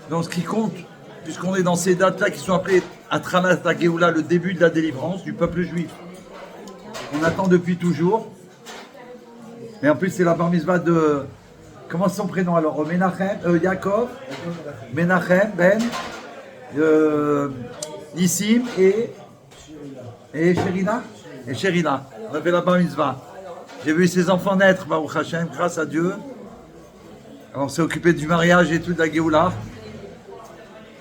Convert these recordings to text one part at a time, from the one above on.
Donc ce qui compte, puisqu'on est dans ces dates-là qui sont appelées Atranas la Géoula, le début de la délivrance du peuple juif, on attend depuis toujours. Et en plus, c'est la bar mitzvah de. Comment c'est son prénom alors? Menachem, Yaakov, Menachem, Ben, Nissim et Sherina. Et Sherina. On a fait la bar mitzvah. J'ai vu ses enfants naître, Baruch Hashem, grâce à Dieu. Alors, on s'est occupé du mariage et tout de la Géoula.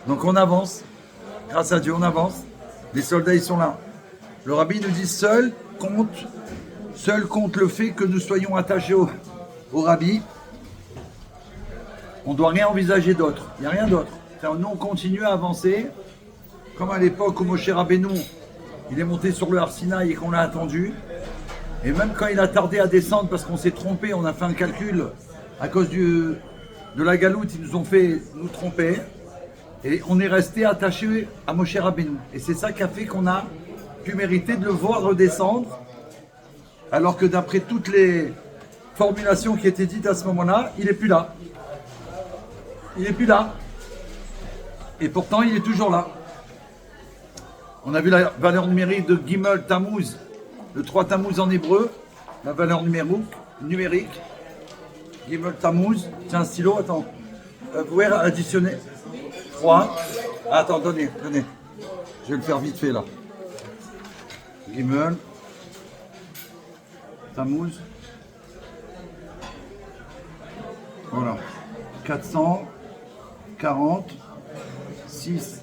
Donc on avance. Grâce à Dieu, on avance. Les soldats, ils sont là. Le rabbi nous dit seul compte le fait que nous soyons attachés au rabbi. On ne doit rien envisager d'autre. Il n'y a rien d'autre. Nous, on continue à avancer. Comme à l'époque où Moshe Rabbeinu, il est monté sur le Har Sinaï et qu'on l'a attendu. Et même quand il a tardé à descendre parce qu'on s'est trompé, on a fait un calcul à cause de la galoute, ils nous ont fait nous tromper. Et on est resté attaché à Moshe Rabbeinu. Et c'est ça qui a fait qu'on a pu mériter de le voir redescendre. Alors que d'après toutes les formulations qui étaient dites à ce moment-là, il n'est plus là. Il n'est plus là. Et pourtant, il est toujours là. On a vu la valeur numérique de Gimel Tammuz, le 3 Tammuz en hébreu, la valeur numérique. Gimel Tammuz, c'est un stylo, attends. Vous pouvez additionner 3. Attends, donnez. Je vais le faire vite fait là. Gimel Tammuz. Voilà. 446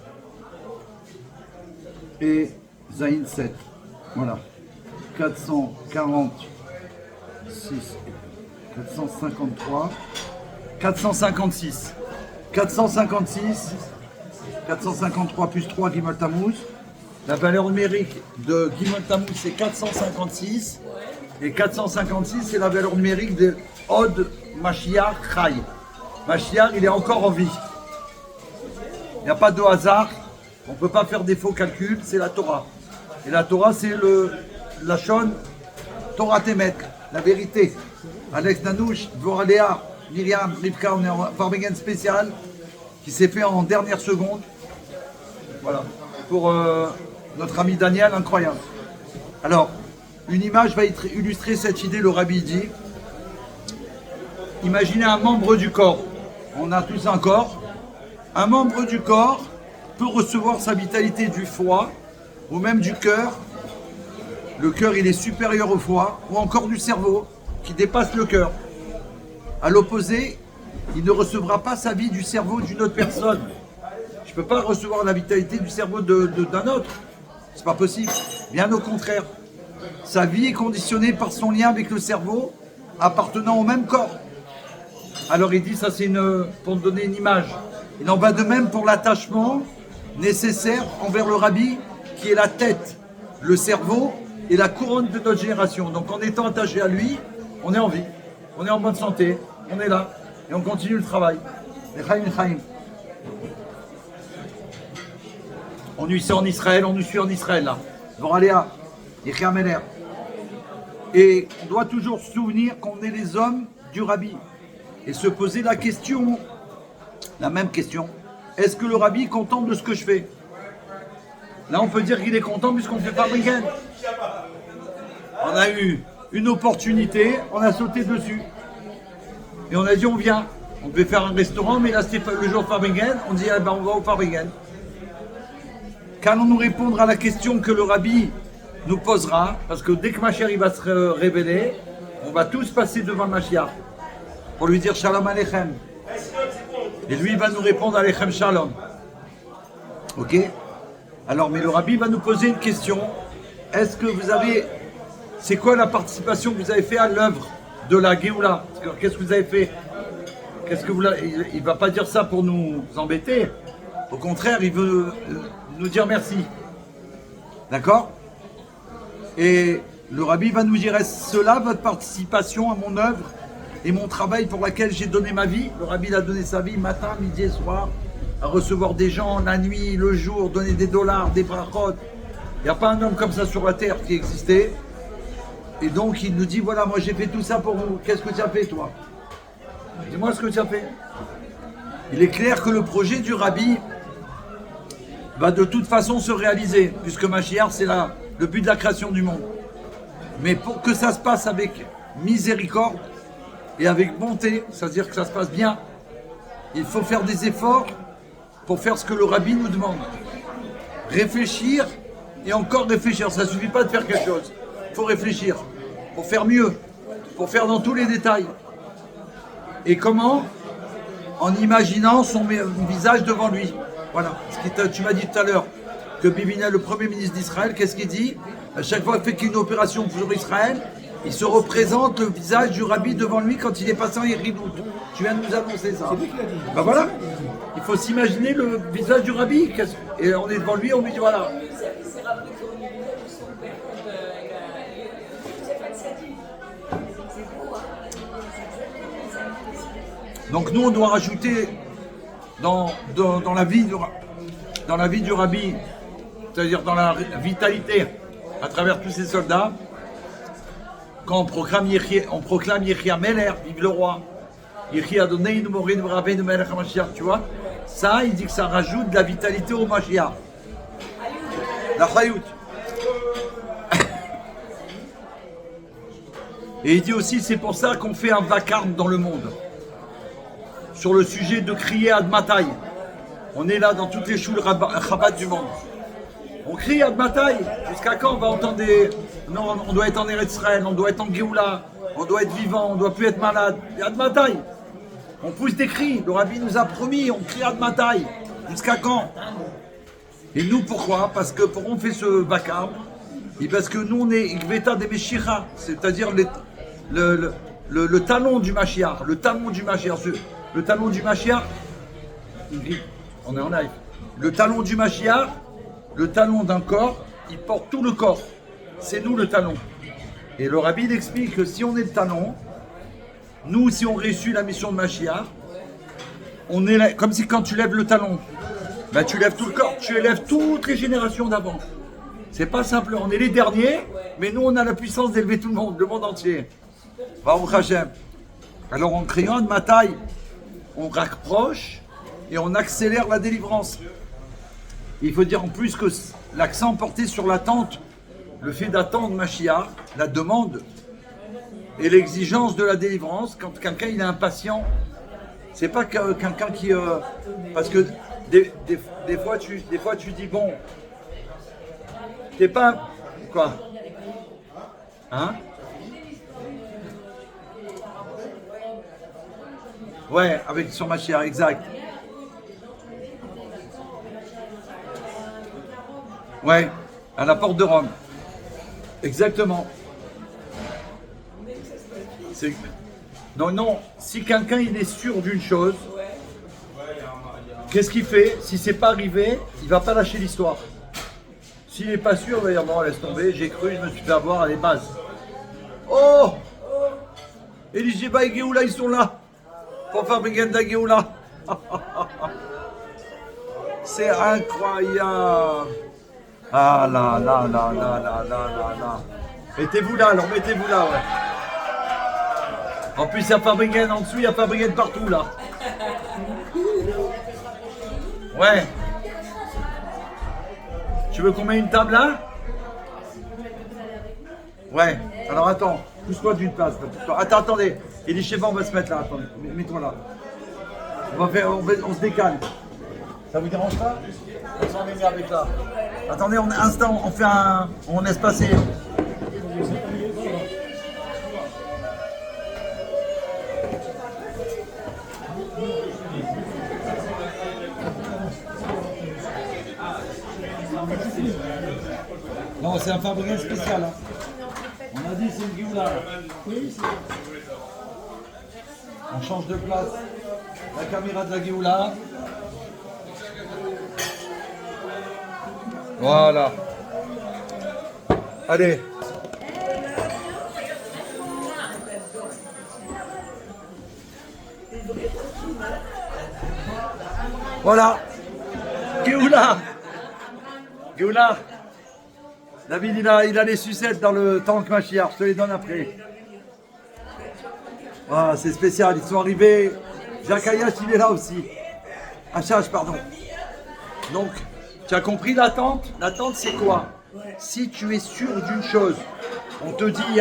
et Zaïn 7. Voilà. 446, 453, 456. 453 plus 3 Gimel Tammuz. La valeur numérique de Gimel Tammuz c'est 456. Et 456 c'est la valeur numérique de Od Mashiach Chai. Mashiach, il est encore en vie. Il n'y a pas de hasard. On ne peut pas faire des faux calculs. C'est la Torah. Et la Torah, c'est la Shon Torah Temet, la vérité. Alex Nanouche, Dvoralea, Myriam, Rivka, on est en Farmingen spécial qui s'est fait en dernière seconde. Voilà. Pour notre ami Daniel, incroyable. Alors, une image va illustrer cette idée. Le rabbi dit, imaginez un membre du corps. On a tous un corps. Un membre du corps peut recevoir sa vitalité du foie ou même du cœur. Le cœur, il est supérieur au foie, ou encore du cerveau qui dépasse le cœur. À l'opposé, il ne recevra pas sa vie du cerveau d'une autre personne. Je ne peux pas recevoir la vitalité du cerveau d'un autre. C'est pas possible. Bien au contraire. Sa vie est conditionnée par son lien avec le cerveau appartenant au même corps. Alors il dit, ça c'est pour donner une image. Il en va de même pour l'attachement nécessaire envers le rabbi qui est la tête, le cerveau et la couronne de notre génération. Donc en étant attaché à lui, on est en vie, on est en bonne santé, on est là et on continue le travail. On nous suit en Israël, là. Voraléa, Yechiameler. Et on doit toujours se souvenir qu'on est les hommes du rabbi. Et se poser la question, la même question, est-ce que le rabbi est content de ce que je fais? Là, on peut dire qu'il est content puisqu'on ne fait pas week-end. On a eu une opportunité, on a sauté dessus. Et on a dit, on vient. On devait faire un restaurant, mais là, c'était le jour Farbingen. On dit, on va au Farbingen. Qu'allons-nous répondre à la question que le rabbi nous posera? Parce que dès que Mashiach il va se révéler, on va tous passer devant Mashiach pour lui dire Shalom Aleichem. Et lui, il va nous répondre Aleichem Shalom. Ok? Alors, mais le rabbi va nous poser une question. Est-ce que vous avez... C'est quoi la participation que vous avez fait à l'œuvre de la Géoula? Qu'est-ce que vous avez fait? Il ne va pas dire ça pour nous embêter. Au contraire, il veut nous dire merci. D'accord? Et le rabbi va nous dire, est-ce cela votre participation à mon œuvre et mon travail pour laquelle j'ai donné ma vie? Le rabbi a donné sa vie matin, midi et soir, à recevoir des gens la nuit, le jour, donner des dollars, des brachot. Il n'y a pas un homme comme ça sur la terre qui existait. Et donc il nous dit, voilà, moi j'ai fait tout ça pour vous. Qu'est-ce que tu as fait toi? Dis-moi ce que tu as fait. il est clair que le projet du Rabbi va de toute façon se réaliser, puisque Mashiach, c'est le but de la création du monde. Mais pour que ça se passe avec miséricorde et avec bonté, c'est-à-dire que ça se passe bien, il faut faire des efforts pour faire ce que le Rabbi nous demande. Réfléchir et encore réfléchir. Ça ne suffit pas de faire quelque chose. Il faut réfléchir pour faire mieux, pour faire dans tous les détails. Et comment? En imaginant son visage devant lui. Voilà. Tu m'as dit tout à l'heure que Bibina, le premier ministre d'Israël, qu'est-ce qu'il dit? À chaque fois qu'il fait une opération pour Israël, il se représente le visage du Rabbi devant lui quand il est passé en Yeridout. Tu viens de nous annoncer ça. Ben voilà. Il faut s'imaginer le visage du Rabbi. Et on est devant lui, on lui dit voilà. Donc nous, on doit rajouter dans la vie du Rabbi, c'est-à-dire dans la vitalité, à travers tous ces soldats, quand on proclame Yechia Meler, vive le roi, Yechia Adonai, Morin, Rabbeinu Melech HaMashiach, tu vois, ça, il dit que ça rajoute de la vitalité au Mashiach. La Chayout. Et il dit aussi, c'est pour ça qu'on fait un vacarme dans le monde. Sur le sujet de crier Ad Matai. On est là dans toutes les choules Chabad du monde. On crie Ad Matai. Jusqu'à quand on va entendre des... Non, on doit être en Eretz Israël, on doit être en Géoula, on doit être vivant, on ne doit plus être malade. Et Ad Matai. On pousse des cris. Le Rabbi nous a promis, on crie Ad Matai. Jusqu'à quand? Et nous, pourquoi? Parce que pourquoi on fait ce vacarme? Et parce que nous, on est Ikveta de Meshicha, c'est-à-dire le talon du Mashiach. Le talon du Mashiach. Le talon du Mashiach, on est en live. Le talon du Mashiach, le talon d'un corps, il porte tout le corps. C'est nous le talon. Et le Rabbi explique que si on est le talon, nous, si on réussit la mission de Mashiach, on est là, comme si quand tu lèves le talon, ben, tu lèves tout le corps, tu élèves toutes les générations d'avant. C'est pas simple, on est les derniers, mais nous, on a la puissance d'élever tout le monde entier. Baruch Hashem. Alors en criant de ma taille, on rapproche et on accélère la délivrance. Il faut dire en plus que l'accent porté sur l'attente, le fait d'attendre Mashiach, la demande et l'exigence de la délivrance, quand quelqu'un il est impatient, c'est pas quelqu'un qui... parce que des fois tu dis bon, t'es pas... Quoi? Hein? Ouais, avec sur Mashiach, exact. Ouais, à la porte de Rome. Exactement. Non, si quelqu'un il est sûr d'une chose, qu'est-ce qu'il fait? Si c'est pas arrivé, il va pas lâcher l'histoire. S'il n'est pas sûr, il va dire bon, laisse tomber, j'ai cru, je me suis fait avoir à les bases. Oh! Eligéba et Géoula, ils sont là. Pour faire Begenda Géoula. C'est incroyable. Ah là là là là là là là là. Mettez-vous là, alors mettez-vous là, ouais. En plus, il y a Fabriken en dessous, il y a Fabriken partout là. Ouais. Tu veux qu'on mette une table là? Ouais. Alors attends, pousse-toi d'une place. Attendez. Et les chefs, on va se mettre là. Attendez, mets-toi là. On se décale. Ça vous dérange pas? On s'en met avec là. Attendez, on laisse passer. Non, c'est un fabricant spécial. Hein. On a dit c'est une Géoula. On change de place. La caméra de la Géoula. Voilà. Allez. Voilà. Géoula. Géoula. David, il a les sucettes dans le tank Mashiach, je te les donne après. Voilà, c'est spécial, ils sont arrivés. Jacques Ayash, il est là aussi. Assage, pardon. Donc, tu as compris l'attente? L'attente, c'est quoi? Si tu es sûr d'une chose, on te dit,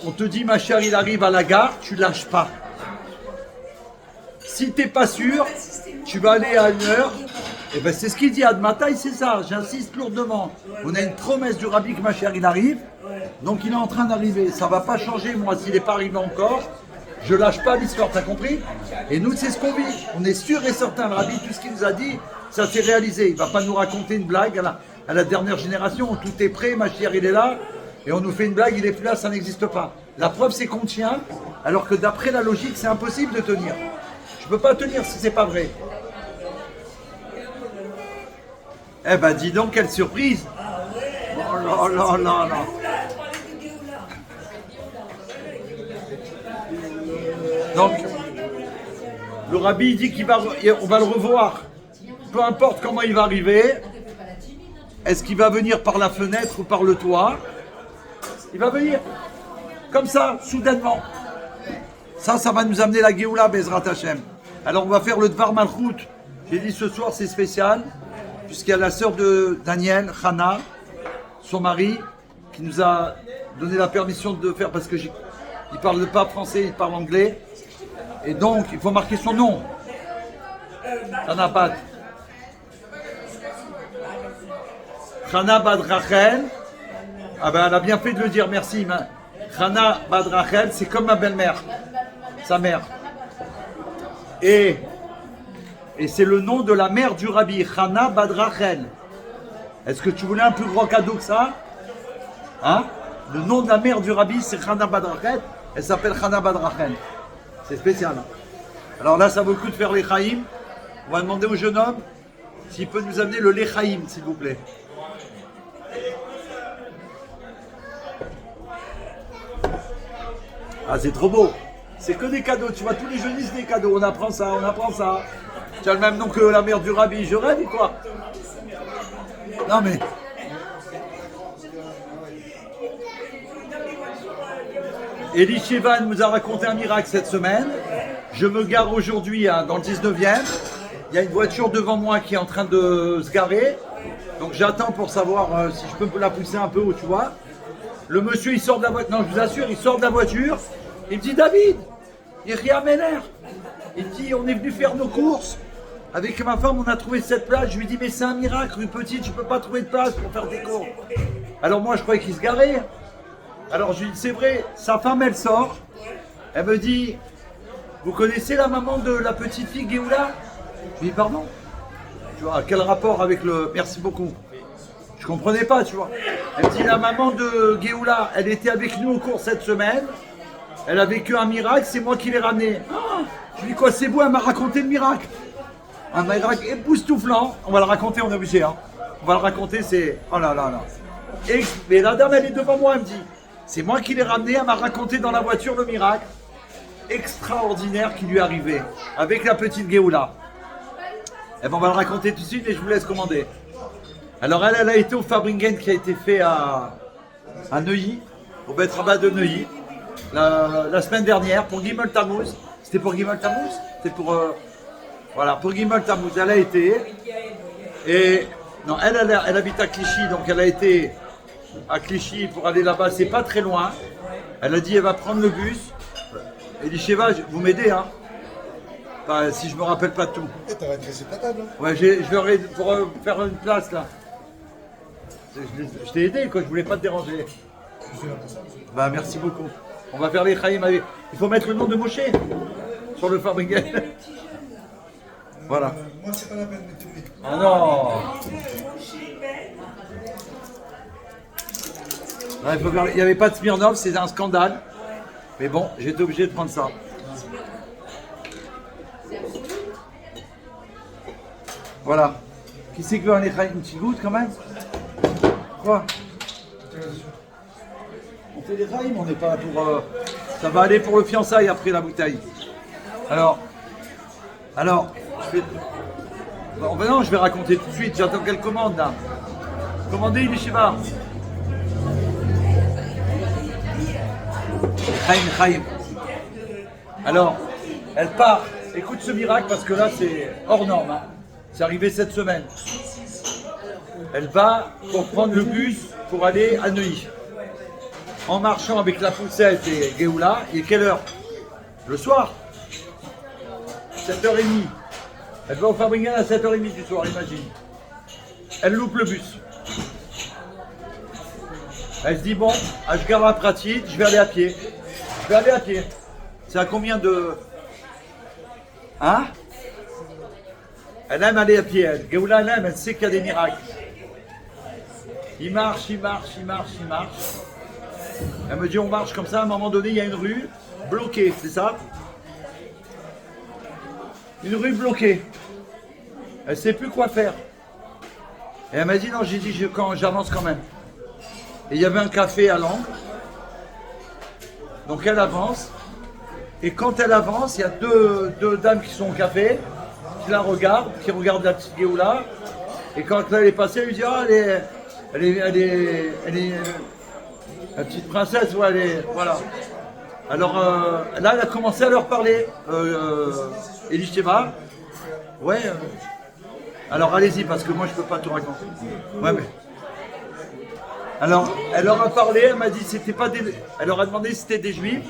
on te dit, ma chère, il arrive à la gare, tu lâches pas. Si tu n'es pas sûr, tu vas aller à une heure. Et ben c'est ce qu'il dit, Admataï, c'est ça, j'insiste lourdement. On a une promesse du Rabbi que ma chère, il arrive. Donc il est en train d'arriver. Ça va pas changer, moi, s'il n'est pas arrivé encore. Je lâche pas l'histoire, t'as compris? Et nous, c'est ce qu'on vit. On est sûr et certain, le Rabbi, tout ce qu'il nous a dit, ça s'est réalisé. Il va pas nous raconter une blague à la dernière génération. Tout est prêt, ma chère, il est là. Et on nous fait une blague, il est plus là, ça n'existe pas. La preuve, c'est qu'on tient, alors que d'après la logique, c'est impossible de tenir. Je peux pas tenir si c'est pas vrai. Eh ben, dis donc, quelle surprise! Oh là là là là! Donc, le Rabbi dit on va le revoir. Peu importe comment il va arriver. Est-ce qu'il va venir par la fenêtre ou par le toit? Il va venir. Comme ça, soudainement. Ça va nous amener la Géoula, Bezrat Hashem. Alors, on va faire le Dvar Malchut. J'ai dit ce soir, c'est spécial. Puisqu'il y a la sœur de Daniel, Hana, son mari, qui nous a donné la permission de faire, parce que il parle pas français, il parle anglais. Et donc, il faut marquer son nom. Hana Bat. Hana Bat Rachel. Ah ben, elle a bien fait de le dire, merci. Hana Bat Rachel, c'est comme ma belle-mère, sa mère. Et c'est le nom de la mère du Rabbi, Hana Bat Rachel. Est-ce que tu voulais un plus grand cadeau que ça? Hein? Le nom de la mère du Rabbi, c'est Hana Bat Rachel. Elle s'appelle Hana Bat Rachel. C'est spécial. Hein? Alors là, ça vaut le coup de faire l'Echaïm. On va demander au jeune homme s'il peut nous amener le l'Echaïm, s'il vous plaît. Ah, c'est trop beau. C'est que des cadeaux. Tu vois, tous les jeunistes, des cadeaux. On apprend ça, on apprend ça. Tu as le même nom que la mère du Rabbi. Je rêve ou quoi? Non, mais... Elie Chevan nous a raconté un miracle cette semaine. Je me gare aujourd'hui dans le 19e. Il y a une voiture devant moi qui est en train de se garer. Donc j'attends pour savoir si je peux la pousser un peu haut, tu vois. Le monsieur, il sort de la voiture. Non, je vous assure, il sort de la voiture. Il me dit, David, il rit à Meller. Il me dit, on est venu faire nos courses. Avec ma femme, on a trouvé cette place. Je lui dis, mais c'est un miracle, une petite, je ne peux pas trouver de place pour faire des courses. Alors moi, je croyais qu'il se garait. Alors je lui dis, c'est vrai, sa femme, elle sort. Elle me dit, vous connaissez la maman de la petite fille Géoula? Je lui dis, pardon? Tu vois, quel rapport avec le... Merci beaucoup. Je comprenais pas, tu vois. Elle me dit, la maman de Géoula, elle était avec nous au cours cette semaine. Elle a vécu un miracle, c'est moi qui l'ai ramené. Ah, je lui dis, quoi, c'est beau, elle m'a raconté le miracle. Un miracle époustouflant. On va le raconter, on est obligé. Hein. On va le raconter, c'est... Oh là là là. Mais la dame, elle est devant moi, elle me dit, c'est moi qui l'ai ramené, elle m'a raconté dans la voiture le miracle extraordinaire qui lui est arrivé avec la petite Géoula. Et ben, on va le raconter tout de suite et je vous laisse commander. Alors elle a été au Fabringen qui a été fait à Neuilly, au Beth Rabat de Neuilly, la semaine dernière pour Gimel Tammuz. C'était pour Gimel Tammuz? C'était pour... voilà, pour Gimel Tammuz, elle a été. Et non, elle habite à Clichy, donc elle a été à Clichy pour aller là-bas, c'est pas très loin. Elle a dit elle va prendre le bus. Elisheva, vous m'aidez, hein? Enfin, si je me rappelle pas de tout. Et t'as redressé ta table, hein? Ouais, je leur ai pour faire une place là. Je t'ai aidé, quoi, je voulais pas te déranger. Bah, merci beaucoup. On va faire les Chaïm avec. Il faut mettre le nom de Moshe sur le Fabringen. Voilà. Moi, c'est pas la peine, mettez-le. Ah non! Ouais, il n'y avait pas de Smirnov, c'est un scandale. Mais bon, j'étais obligé de prendre ça. Voilà. Qui c'est qui veut un Echaïm? Une petite goutte quand même? Quoi? On fait des Echaïm, on n'est pas là pour... Ça va aller pour le fiançailles après la bouteille. Alors, je vais... Bon, ben non, je vais raconter tout de suite, j'attends qu'elle commande là. Commandez, Yeshiva. Chaim. Alors, elle part écoute ce miracle parce que là c'est hors norme. Hein. C'est arrivé cette semaine. Elle va pour prendre le bus pour aller à Neuilly. En marchant avec la poussette et Géoula, il est quelle heure? Le soir. 7h30. Elle va au Fabricant à 7h30 du soir, imagine. Elle loupe le bus. Elle se dit bon, je garde la pratique, je vais aller à pied. Je vais aller à pied. C'est à combien de... Hein? Elle aime aller à pied, elle. Géoula, elle aime, elle sait qu'il y a des miracles. Il marche, il marche, il marche, il marche. Elle me dit on marche comme ça, à un moment donné, il y a une rue bloquée, c'est ça? Une rue bloquée. Elle ne sait plus quoi faire. Et elle m'a dit non, j'ai dit j'avance quand même. Et il y avait un café à l'angle. Donc elle avance. Et quand elle avance, il y a deux dames qui sont au café, qui la regardent, qui regardent la petite Géoula. Et quand elle est passée, elle lui dit ah, elle est la petite princesse, ouais, elle est, voilà. Alors là, elle a commencé à leur parler. Elisheva, ouais. Alors allez-y, parce que moi je peux pas tout raconter. Ouais, mais. Alors, elle leur a parlé, elle m'a dit c'était pas des. Elle leur a demandé si c'était des juifs.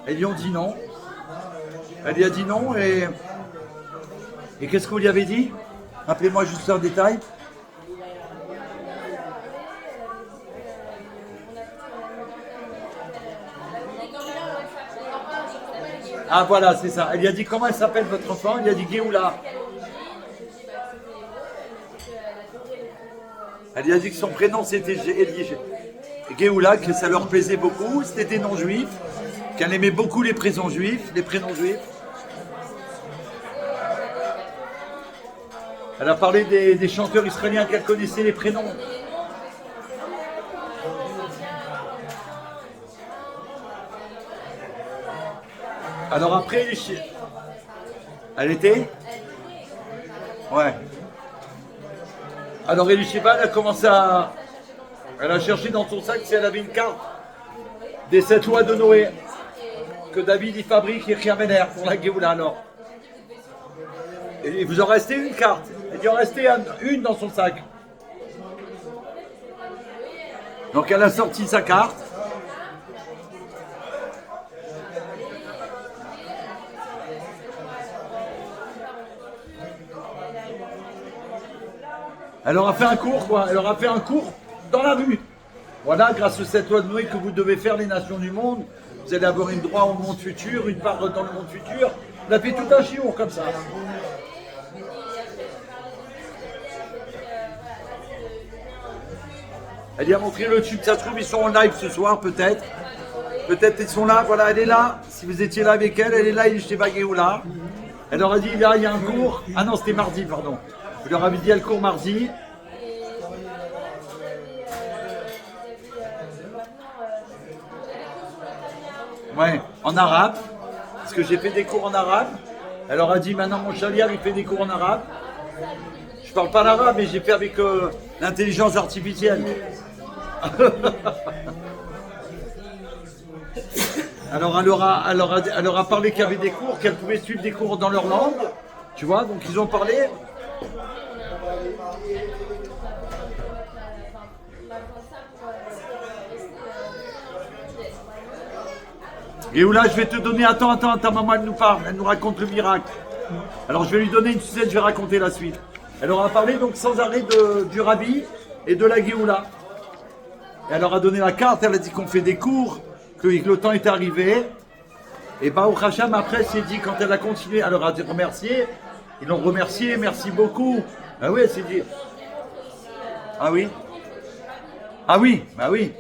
Elles lui ont dit non. Elle lui a dit non et qu'est-ce que vous lui avez dit? Rappelez-moi juste un détail. Ah voilà, c'est ça. Elle lui a dit comment elle s'appelle votre enfant? Elle lui a dit Géoula. Elle lui a dit que son prénom c'était Géoula, que ça leur plaisait beaucoup, c'était des noms juifs, qu'elle aimait beaucoup les prénoms juifs, Elle a parlé des chanteurs israéliens qu'elle connaissait les prénoms. Alors après, elle était? Ouais. Alors Elisheva, elle a commencé à... Elle a cherché dans son sac si elle avait une carte des 7 lois de Noé que David y fabrique et Chiamener pour la Géoula alors. Et il vous en restait une carte. Il en restait une dans son sac. Donc elle a sorti sa carte. Elle leur a fait un cours, quoi. Elle leur a fait un cours dans la rue. Voilà, grâce à cette loi de Noé que vous devez faire les nations du monde, vous allez avoir une droit au monde futur, une part dans le monde futur. Elle a fait tout un chiour comme ça. Elle lui a montré le tube. Ça se trouve, ils sont en live ce soir, peut-être. Peut-être ils sont là, voilà, elle est là. Si vous étiez là avec elle est là, il est chez Baghéoula. Elle leur a dit, là, il y a un cours. Ah non, c'était mardi, pardon. Vous leur avez dit, il y a le cours mardi. Ouais, en arabe. Parce que j'ai fait des cours en arabe. Elle leur a dit, maintenant mon chaliard, il fait des cours en arabe. Je parle pas l'arabe, mais j'ai fait avec l'intelligence artificielle. Alors elle leur a parlé qu'il y avait des cours, qu'elle pouvait suivre des cours dans leur langue. Tu vois, donc ils ont parlé. Et où là, je vais te donner, attends, ta maman, elle nous parle, elle nous raconte le miracle. Alors je vais lui donner une sucette, je vais raconter la suite. Elle leur a parlé donc sans arrêt du Rabbi et de la Géoula. Et elle leur a donné la carte, elle a dit qu'on fait des cours, que le temps est arrivé. Et Baruch Hashem, après, s'est dit, quand elle a continué, elle leur a dit remercier. Ils l'ont remercié, merci beaucoup. Ah oui, elle s'est dit. Ah oui? Ah oui, bah oui.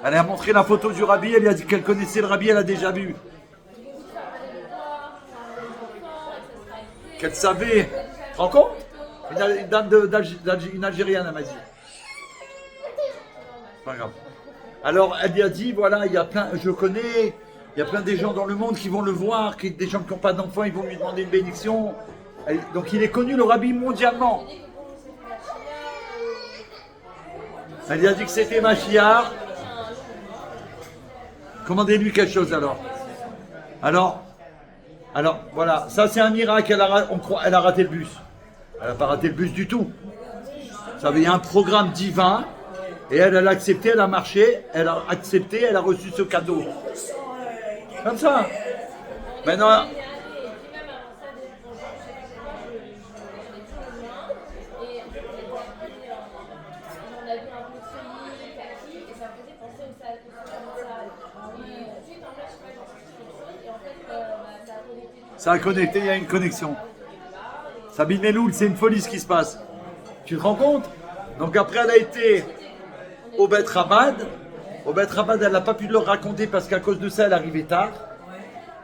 Elle a montré la photo du Rabbi, elle lui a dit qu'elle connaissait le Rabbi, elle a déjà vu. Qu'elle savait. Tu te rends compte? Une Algérienne, elle m'a dit. Pas grave. Alors, elle lui a dit, voilà, il y a plein, je connais, il y a plein des gens dans le monde qui vont le voir, des gens qui n'ont pas d'enfants, ils vont lui demander une bénédiction. Donc, il est connu, le Rabbi, mondialement. Elle lui a dit que c'était Mashiach. Commandez-lui quelque chose alors. Alors, voilà, ça c'est un miracle, elle a raté le bus. Elle n'a pas raté le bus du tout. Ça veut dire un programme divin, et elle a accepté, elle a marché, elle a accepté, elle a reçu ce cadeau. Comme ça. Maintenant, ça a connecté, il y a une connexion. Sabine Meloul, c'est une folie ce qui se passe. Tu te rends compte? Donc après, elle a été au Bet Rabad. Au Bet Rabad, elle n'a pas pu le raconter parce qu'à cause de ça, elle arrivait tard.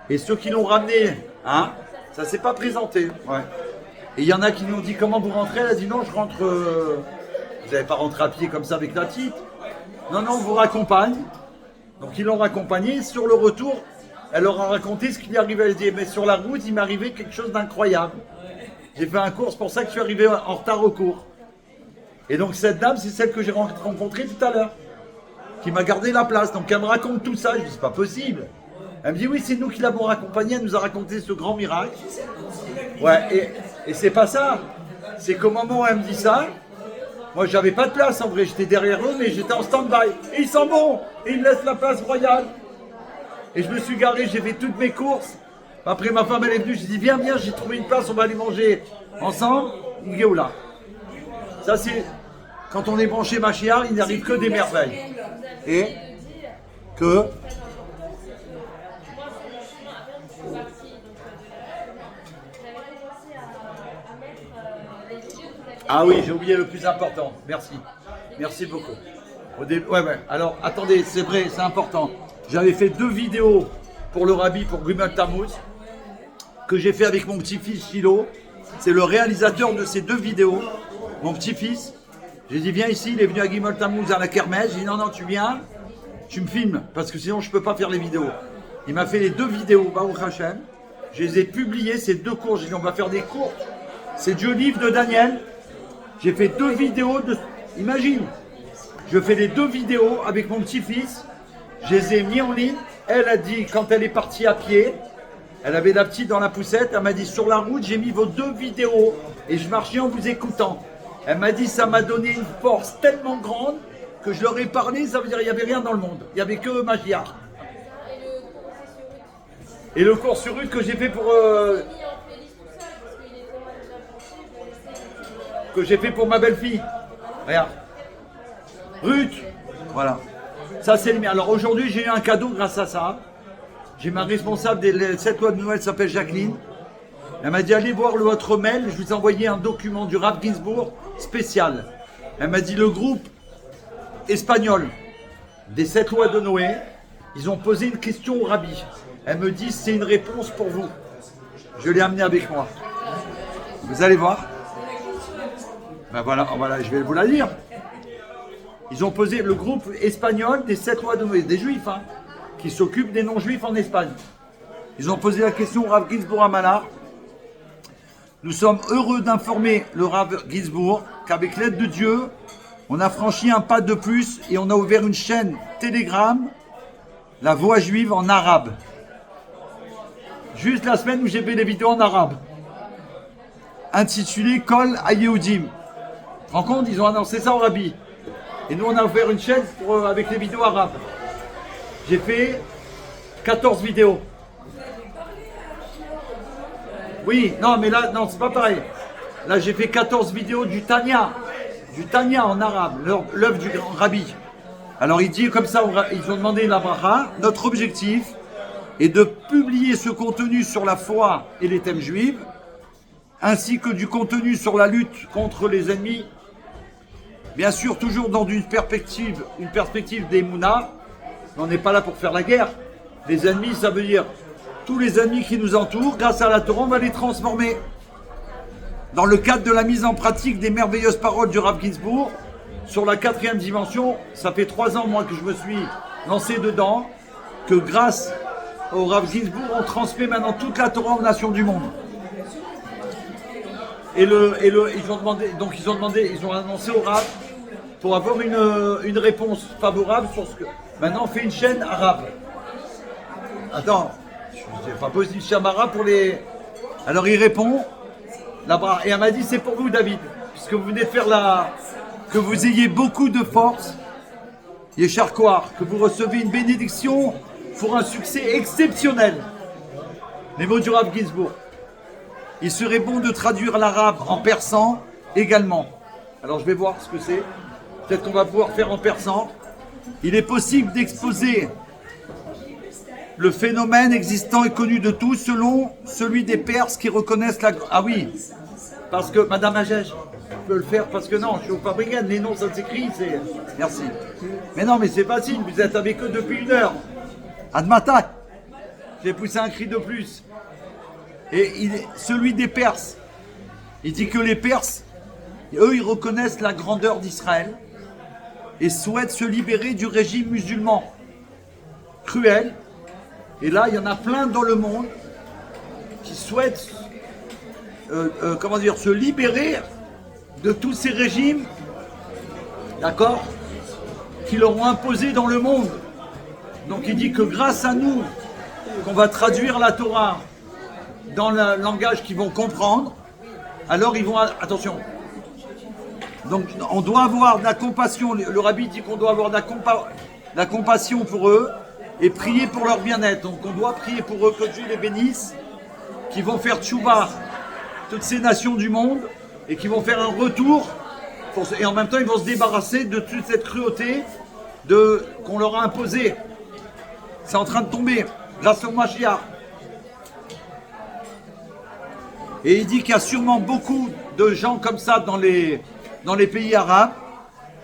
Et ceux qui l'ont ramené, hein, ça ne s'est pas présenté. Ouais. Et il y en a qui nous ont dit comment vous rentrez. Elle a dit non, je rentre. Vous n'allez pas rentrer à pied comme ça avec la petite. Non, non, on vous raccompagne. Donc ils l'ont raccompagnée. Sur le retour, elle leur a raconté ce qui lui arrivait. Elle dit mais sur la route, il m'est arrivé quelque chose d'incroyable. J'ai fait un cours, c'est pour ça que je suis arrivé en retard au cours. Et donc cette dame, c'est celle que j'ai rencontrée tout à l'heure, qui m'a gardé la place. Donc elle me raconte tout ça, je dis c'est pas possible. Elle me dit oui, c'est nous qui l'avons raccompagnée, elle nous a raconté ce grand miracle. Ouais, et c'est pas ça. C'est qu'au moment où elle me dit ça, moi j'avais pas de place en vrai, j'étais derrière eux, mais j'étais en stand-by. Et ils s'en vont, et ils me laissent la place royale. Et je me suis garé, j'ai fait toutes mes courses. Après ma femme elle est venue, j'ai dit viens, j'ai trouvé une place, on va aller manger ensemble. Là. Ça c'est, quand on est branché Machiar, il n'arrive que des merveilles. Et que... Ah oui, j'ai oublié le plus important, merci. Merci beaucoup. Ouais. Alors attendez, c'est vrai, c'est important. J'avais fait 2 vidéos pour le Rabbi, pour Gimel Tammuz, que j'ai fait avec mon petit-fils Philo. C'est le réalisateur de ces 2 vidéos, mon petit-fils. J'ai dit viens ici, il est venu à Gimel Tammuz à la Kermesse. J'ai dit non, tu viens, tu me filmes, parce que sinon je ne peux pas faire les vidéos. Il m'a fait les 2 vidéos, Baruch Hashem. Je les ai publiées, ces 2 cours. J'ai dit on va faire des cours. C'est Dieu livre de Daniel. J'ai fait 2 vidéos de... Imagine, je fais les 2 vidéos avec mon petit-fils. Je les ai mis en ligne. Elle a dit, quand elle est partie à pied, elle avait la petite dans la poussette, elle m'a dit, sur la route, j'ai mis vos 2 vidéos et je marchais en vous écoutant. Elle m'a dit, ça m'a donné une force tellement grande que je leur ai parlé, ça veut dire qu'il n'y avait rien dans le monde. Il n'y avait que Magyar. Et le cours sur Ruth que j'ai fait pour... que j'ai fait pour ma belle-fille. Regarde. Ruth. Voilà. Ça, c'est le mien. Alors aujourd'hui, j'ai eu un cadeau grâce à ça. J'ai ma responsable des 7 lois de Noël, s'appelle Jacqueline. Elle m'a dit, allez voir votre mail. Je vous ai envoyé un document du Rav Ginsburg spécial. Elle m'a dit, le groupe espagnol des 7 lois de Noé, ils ont posé une question au Rabbi. Elle me dit, c'est une réponse pour vous. Je l'ai amené avec moi. Vous allez voir. Ben voilà, je vais vous la lire. Ils ont posé le groupe espagnol des 7 lois de Noé, des juifs, hein, qui s'occupent des non-juifs en Espagne. Ils ont posé la question au Rav Ginsburg à Malar. Nous sommes heureux d'informer le Rav Ginsburg qu'avec l'aide de Dieu, on a franchi un pas de plus et on a ouvert une chaîne Telegram, la voix juive en arabe. Juste la semaine où j'ai fait des vidéos en arabe, intitulée Kol Hayeudim. Tu te rends compte, ils ont annoncé ça au Rabbi. Et nous, on a ouvert une chaîne avec les vidéos arabes. J'ai fait 14 vidéos. Oui, non, mais là, non, c'est pas pareil. Là, j'ai fait 14 vidéos du Tanya en arabe, l'œuvre du grand Rabbi. Alors, il dit comme ça, ils ont demandé la bracha. Notre objectif est de publier ce contenu sur la foi et les thèmes juifs, ainsi que du contenu sur la lutte contre les ennemis. Bien sûr, toujours dans une perspective des Mouna. On n'est pas là pour faire la guerre. Les ennemis, ça veut dire tous les ennemis qui nous entourent, grâce à la Torah, on va les transformer. Dans le cadre de la mise en pratique des merveilleuses paroles du Rav Ginsburg, sur la 4e dimension, ça fait 3 ans, moi, que je me suis lancé dedans, que grâce au Rav Ginsburg, on transmet maintenant toute la Torah aux nations du monde. Ils ont annoncé au Rav pour avoir une réponse favorable sur ce que... Maintenant, on fait une chaîne arabe. Attends, c'est pas possible, Shamara pour les... Alors il répond, là-bas, et elle m'a dit c'est pour vous David, puisque vous venez de faire que vous ayez beaucoup de force, Yesharkoar, que vous recevez une bénédiction pour un succès exceptionnel. Les mots du Rav Ginsburg. Il serait bon de traduire l'arabe en persan également. Alors je vais voir ce que c'est. Peut-être qu'on va pouvoir faire en persan. Il est possible d'exposer le phénomène existant et connu de tous selon celui des Perses qui reconnaissent la... Ah oui, parce que, Madame Agege, je peux le faire parce que non, je suis au Fabricane, les noms ça s'écrit, c'est... Merci. Mais non, mais c'est facile, vous êtes avec eux depuis 1 heure. Admata, j'ai poussé un cri de plus. Et celui des Perses, il dit que les Perses, eux, ils reconnaissent la grandeur d'Israël et souhaitent se libérer du régime musulman cruel. Et là, il y en a plein dans le monde qui souhaitent se libérer de tous ces régimes, d'accord, qui leur ont imposé dans le monde. Donc il dit que grâce à nous, qu'on va traduire la Torah dans le langage qu'ils vont comprendre, alors ils vont... Attention. Donc on doit avoir de la compassion. Le rabbi dit qu'on doit avoir de la compassion pour eux et prier pour leur bien-être. Donc on doit prier pour eux, que Dieu les bénisse, qui vont faire tchouva toutes ces nations du monde et qui vont faire un retour. Et en même temps, ils vont se débarrasser de toute cette cruauté qu'on leur a imposée. C'est en train de tomber grâce au Mashiach. Et il dit qu'il y a sûrement beaucoup de gens comme ça dans les pays arabes.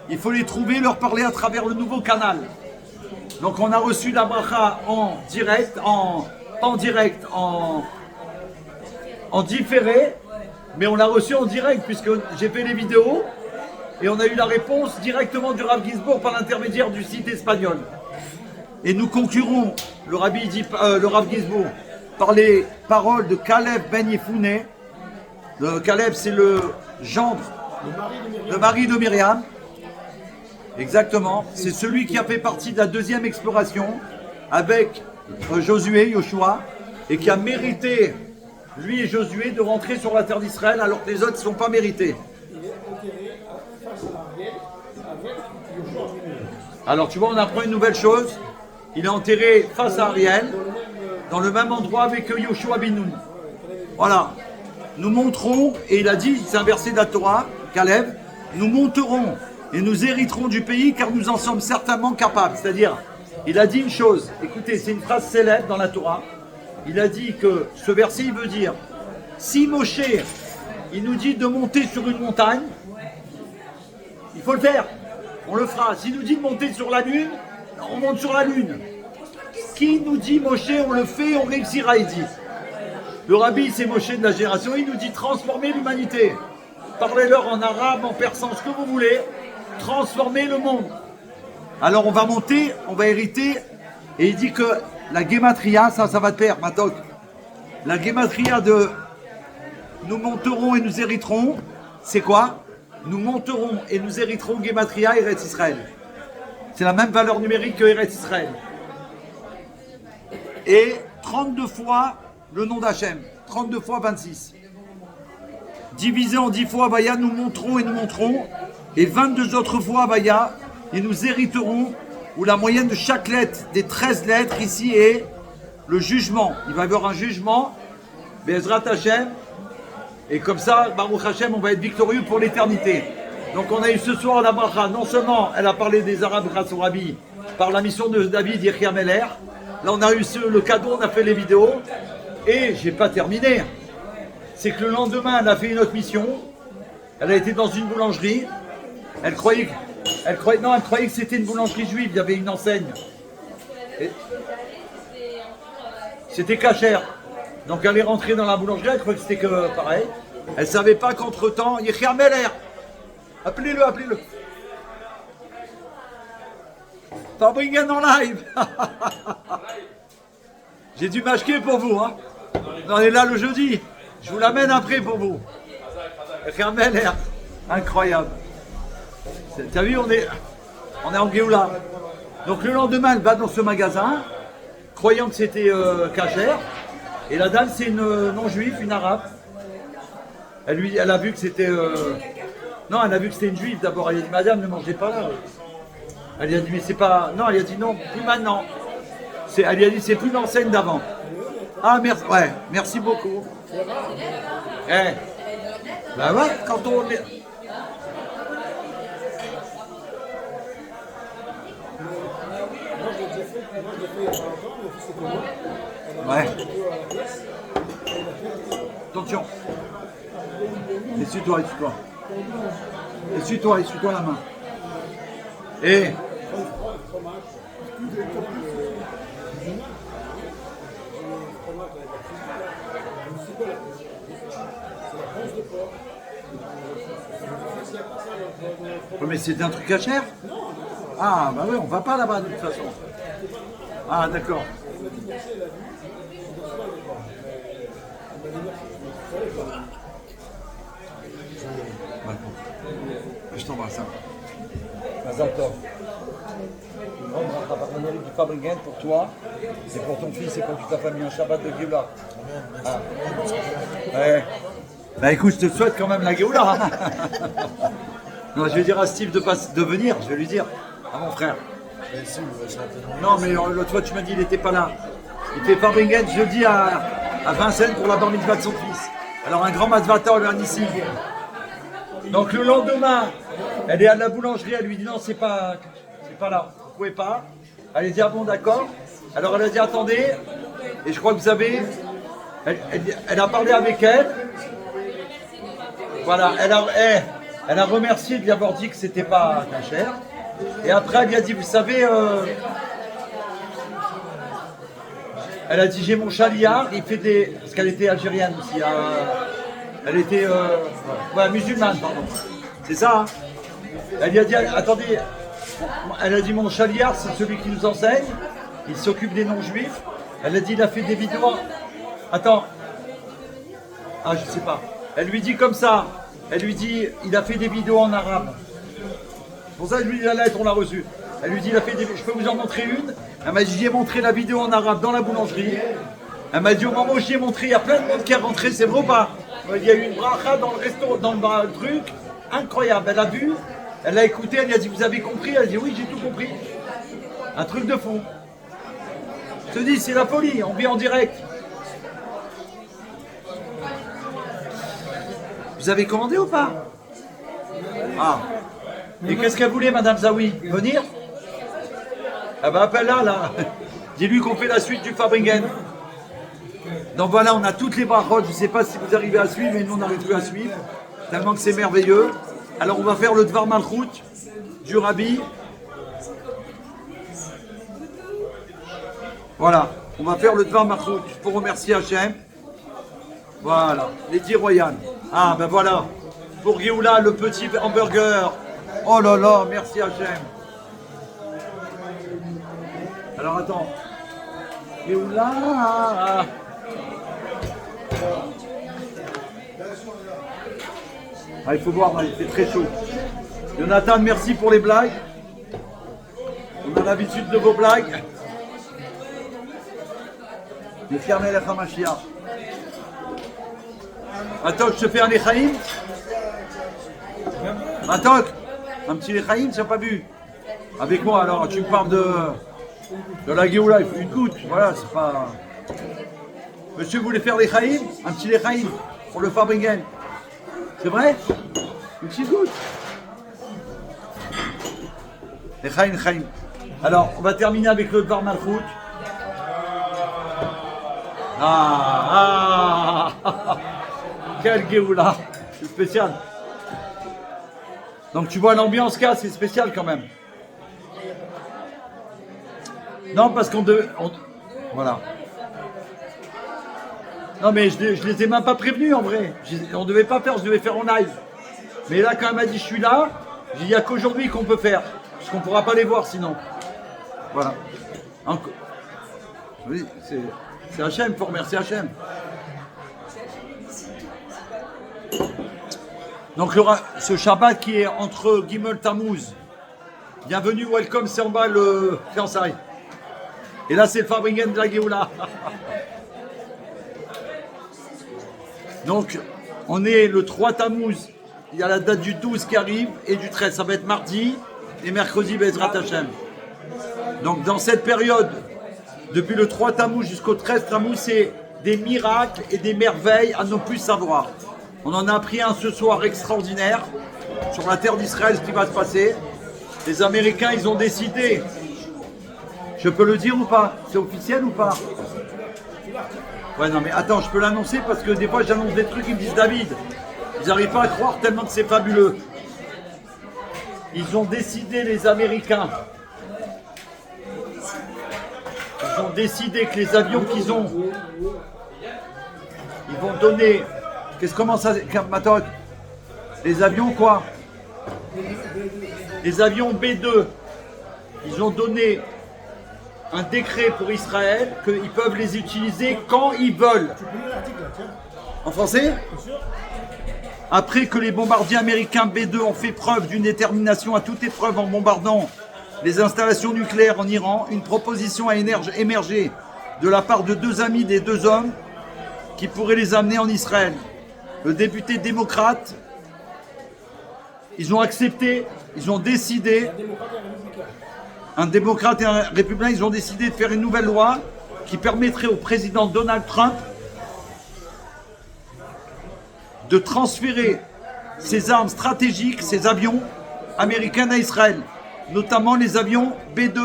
Il faut les trouver, leur parler à travers le nouveau canal. Donc on a reçu la bracha en direct, en différé, mais on l'a reçu en direct puisque j'ai fait les vidéos et on a eu la réponse directement du Rav Ginsburg par l'intermédiaire du site espagnol. Et nous conclurons, le Rav Ginsburg, par les paroles de Caleb Ben Yefouné. Caleb, c'est le gendre, le mari de Myriam. Exactement. C'est celui qui a fait partie de la 2e exploration avec Josué, Yoshua, et qui a mérité, lui et Josué, de rentrer sur la terre d'Israël alors que les autres ne sont pas mérités. Alors tu vois, on apprend une nouvelle chose. Il est enterré face à Ariel, dans le même endroit avec Yoshua bin Nun. Voilà. Nous monterons, et il a dit, c'est un verset de la Torah, Caleb, nous monterons et nous hériterons du pays car nous en sommes certainement capables. C'est-à-dire, il a dit une chose, écoutez, c'est une phrase célèbre dans la Torah. Il a dit que ce verset, il veut dire, si Moshe, il nous dit de monter sur une montagne, il faut le faire, on le fera. S'il nous dit de monter sur la lune, on monte sur la lune. Qui nous dit Moshe, on le fait, on réussira, il dit. Le rabbi, c'est Moshe de la génération, il nous dit transformer l'humanité. Parlez-leur en arabe, en persan, ce que vous voulez. Transformer le monde. Alors on va monter, on va hériter. Et il dit que la gématria, ça va te plaire, Matok. La gématria de nous monterons et nous hériterons, c'est quoi? Nous monterons et nous hériterons gématria Eretz Israël. C'est la même valeur numérique que Eretz Israël. Et 32 fois le nom d'Hachem. 32 fois 26. Divisé en 10 fois Avaya, nous monterons et nous monterons. Et 22 autres fois Avaya, et nous hériterons, où la moyenne de chaque lettre, des 13 lettres ici, est le jugement. Il va y avoir un jugement, Be'ezrat Hachem, et comme ça, Baruch Hachem, on va être victorieux pour l'éternité. Donc on a eu ce soir la bracha, non seulement elle a parlé des Arabes grâce au Rabbi, par la mission de David Yechia Meller, là on a eu le cadeau, on a fait les vidéos, et j'ai pas terminé. C'est que le lendemain, elle a fait une autre mission, elle a été dans une boulangerie, elle croyait que c'était une boulangerie juive, il y avait une enseigne. Et c'était cachère. Donc elle est rentrée dans la boulangerie, elle croyait que c'était que pareil. Elle ne savait pas qu'entre-temps, Yechia Meller, appelez-le. Fabrigan en live. J'ai dû m'acheter pour vous. Hein. On est là le jeudi. Je vous l'amène après pour vous. Yechia Meller, incroyable. T'as vu, on est en Géoula. Donc le lendemain, elle va dans ce magasin, croyant que c'était cachère. Et la dame, c'est une non-juive, une arabe. Elle a vu que c'était... Non, elle a vu que c'était une juive d'abord. Elle a dit, madame, ne mangez pas là. Elle lui a dit, mais c'est pas... Non, elle a dit, non, plus maintenant. Elle lui a dit, c'est plus l'enseigne d'avant. Ah, merci, ouais, merci beaucoup. Eh, ben ouais, quand on... Ouais. Attention. Essuie-toi, essuie-toi. Essuie-toi, essuie-toi la main. Et... Mais c'était un truc cachère? Ah bah oui, on va pas là-bas de toute façon. Ah d'accord. Je t'embrasse. D'accord. Une grande partenariat du Fabringen pour toi, c'est pour ton fils et pour toute ta famille, un Shabbat de Géoula. Ah. Ouais. Bah écoute, je te souhaite quand même la Géoula. Hein. Non, je vais dire à Steve de venir, je vais lui dire, à mon frère. Non, mais l'autre fois tu m'as dit qu'il n'était pas là. Il fait Fabringen jeudi à Vincennes pour la bar mitzvah de son fils. Alors un grand matzvata le ici. Donc le lendemain, elle est à la boulangerie, elle lui dit non, c'est pas là, vous pouvez pas. Elle dit ah bon d'accord. Alors elle a dit attendez, et je crois que vous savez, elle a parlé avec elle. Voilà, elle a remercié de lui avoir dit que c'était pas cher. Et après elle lui a dit vous savez, elle a dit j'ai mon chaliard, il fait des... Parce qu'elle était algérienne aussi, elle était musulmane, pardon. C'est ça, hein. Elle lui a dit, attendez, elle a dit mon chaliard, c'est celui qui nous enseigne, il s'occupe des non-juifs. Elle a dit, il a fait des vidéos. Attends. Ah, je sais pas. Elle lui dit comme ça, elle lui dit, il a fait des vidéos en arabe. Pour ça, je lui dis la lettre, on l'a reçue. Elle lui dit, il a fait des... je peux vous en montrer une. Elle m'a dit, j'ai montré la vidéo en arabe dans la boulangerie. Elle m'a dit, au moment où j'y ai montré, il y a plein de monde qui est rentré, c'est vrai ou pas? Il y a eu une bracha dans le resto, dans le truc, incroyable. Elle a vu, elle a écouté, elle lui a dit, vous avez compris? Elle a dit, oui, j'ai tout compris. Un truc de fou. Je te dis, c'est la folie, on vit en direct. Vous avez commandé ou pas? Ah. Et qu'est-ce qu'elle voulait, Madame Zawi? Venir? Ah bah appelle-la, là. Dis-lui qu'on fait la suite du Fabringen. Donc voilà, on a toutes les brachot. Je ne sais pas si vous arrivez à suivre, mais nous on n'arrive plus à suivre. Tellement que c'est merveilleux. Alors on va faire le Dvar Malchut du Rabbi. Voilà, on va faire le Dvar Malchut pour remercier Hachem. Voilà, les 10 royales. Ah ben voilà, pour Géoula, le petit hamburger. Oh là là, merci Hachem. Alors attends. Géoula. Ah, il faut voir, il fait très chaud. Jonathan, merci pour les blagues. On a l'habitude de vos blagues. Les fermés la Hamashia. Attends, je te fais un Lechaïm. Attends, un petit Lechaïm, tu n'as pas bu. Avec moi, alors, tu me parles de la Géoula, il faut une goutte. Voilà, c'est pas... Monsieur voulait faire Lechaïm, un petit Lechaïm pour le Fabringen. C'est vrai? Une petite goutte. Lechaïm, Lechaïm. Alors, on va terminer avec le Dvar Malchut. Ah, quel Géoula, c'est spécial. Donc tu vois l'ambiance qu'il y a, c'est spécial quand même. Non, parce qu'on devait... Voilà. Non mais je les ai même pas prévenus en vrai. On devait pas faire, je devais faire en live. Mais là quand elle m'a dit je suis là, j'ai dit il n'y a qu'aujourd'hui qu'on peut faire. Parce qu'on ne pourra pas les voir sinon. Voilà. Encore. Oui, c'est Hachem, il faut remercier Hachem. Donc il y aura ce Shabbat qui est entre Gimel Tammuz. Bienvenue, welcome, c'est en bas le fiançailles. Et là, c'est le Farbringen de la Géoula. Donc, on est le 3 Tammuz. Il y a la date du 12 qui arrive et du 13. Ça va être mardi et mercredi, Bezrat Hashem. Donc, dans cette période, depuis le 3 Tammuz jusqu'au 13 Tammuz, c'est des miracles et des merveilles à ne plus savoir. On en a appris un ce soir extraordinaire sur la terre d'Israël, ce qui va se passer. Les Américains, ils ont décidé. Je peux le dire ou pas? C'est officiel ou pas? Ouais, non, mais attends, je peux l'annoncer parce que des fois, j'annonce des trucs, ils me disent David. Ils n'arrivent pas à croire tellement que c'est fabuleux. Ils ont décidé, les Américains. Ils ont décidé que les avions qu'ils ont, ils vont donner. Comment ça? Attends, les avions quoi? Les avions B2. Ils ont donné un décret pour Israël qu'ils peuvent les utiliser quand ils veulent. En français? Après que les bombardiers américains B2 ont fait preuve d'une détermination à toute épreuve en bombardant les installations nucléaires en Iran, une proposition a émergé de la part de deux amis des deux hommes qui pourraient les amener en Israël. Le député démocrate, ils ont accepté, ils ont décidé, un démocrate et un républicain, ils ont décidé de faire une nouvelle loi qui permettrait au président Donald Trump de transférer ses armes stratégiques, ses avions américains à Israël, notamment les avions B2,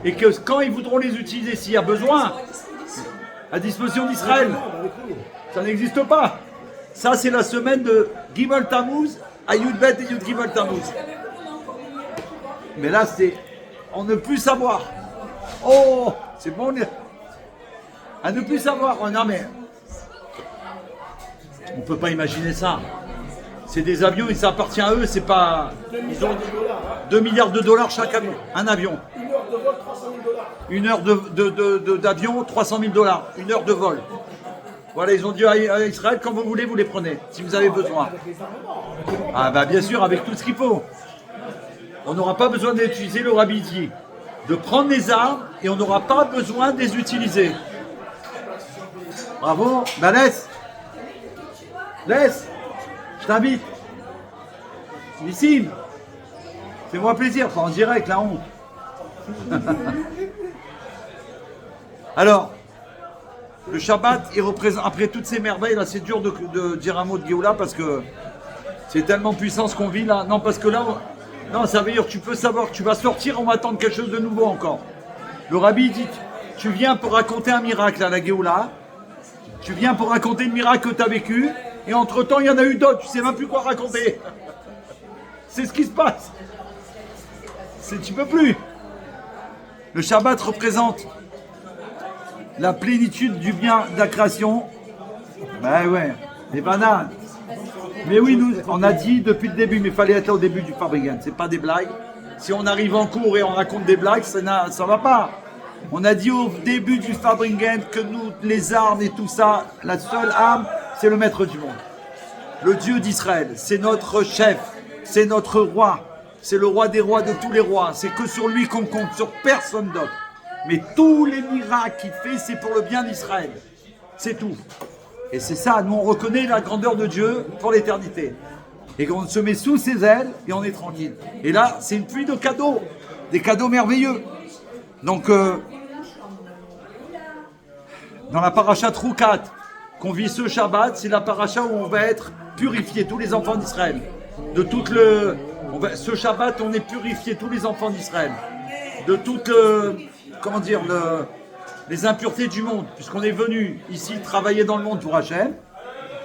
et que quand ils voudront les utiliser, s'il y a besoin, à disposition d'Israël, ça n'existe pas. Ça, c'est la semaine de Gimel Tammuz à Yud-Bet et Yud-Gimel Tammuz. Mais là, c'est on ne plus savoir. Oh, c'est bon, à ne plus savoir. Oh, non, mais on peut pas imaginer ça. C'est des avions et ça appartient à eux. C'est pas. Ils ont 2 milliards de dollars chaque avion. Un avion. Une heure de vol, 300 000 $. Une heure d'avion, 300 000 $. Une heure de vol. Voilà, ils ont dit à Israël, quand vous voulez, vous les prenez, si vous avez besoin. Ah bah bien sûr, avec tout ce qu'il faut. On n'aura pas besoin d'utiliser le rabbi dit de prendre les armes et on n'aura pas besoin de les utiliser. Bravo, bah laisse, je t'invite. Nissim, fais-moi plaisir, pas en direct, la honte. Alors, le Shabbat, il représente, après toutes ces merveilles, là c'est dur de dire un mot de Géoula parce que c'est tellement puissant ce qu'on vit là. Non, parce que là, non, ça veut dire que tu peux savoir que tu vas sortir, on va attendre quelque chose de nouveau encore. Le rabbi dit, tu viens pour raconter un miracle à la Géoula, tu viens pour raconter le miracle que tu as vécu, et entre-temps, il y en a eu d'autres, tu sais même plus quoi raconter. C'est ce qui se passe. Tu peux plus. Le Shabbat représente la plénitude du bien de la création. Ben ouais, les bananes. Mais oui, nous, on a dit depuis le début, mais il fallait être là au début du Farbringen. C'est pas des blagues. Si on arrive en cours et on raconte des blagues, ça va pas. On a dit au début du Farbringen que nous, les armes et tout ça, la seule arme, c'est le maître du monde. Le Dieu d'Israël, c'est notre chef, c'est notre roi, c'est le roi des rois de tous les rois. C'est que sur lui qu'on compte, sur personne d'autre. Mais tous les miracles qu'il fait, c'est pour le bien d'Israël. C'est tout. Et c'est ça, nous on reconnaît la grandeur de Dieu pour l'éternité. Et qu'on se met sous ses ailes et on est tranquille. Et là, c'est une pluie de cadeaux, des cadeaux merveilleux. Donc, dans la paracha Troukat, qu'on vit ce Shabbat, c'est la paracha où on va être purifiés, tous les enfants d'Israël. De toute ce Shabbat, on est purifiés, tous les enfants d'Israël. De toute les impuretés du monde, puisqu'on est venu ici travailler dans le monde pour Hachem.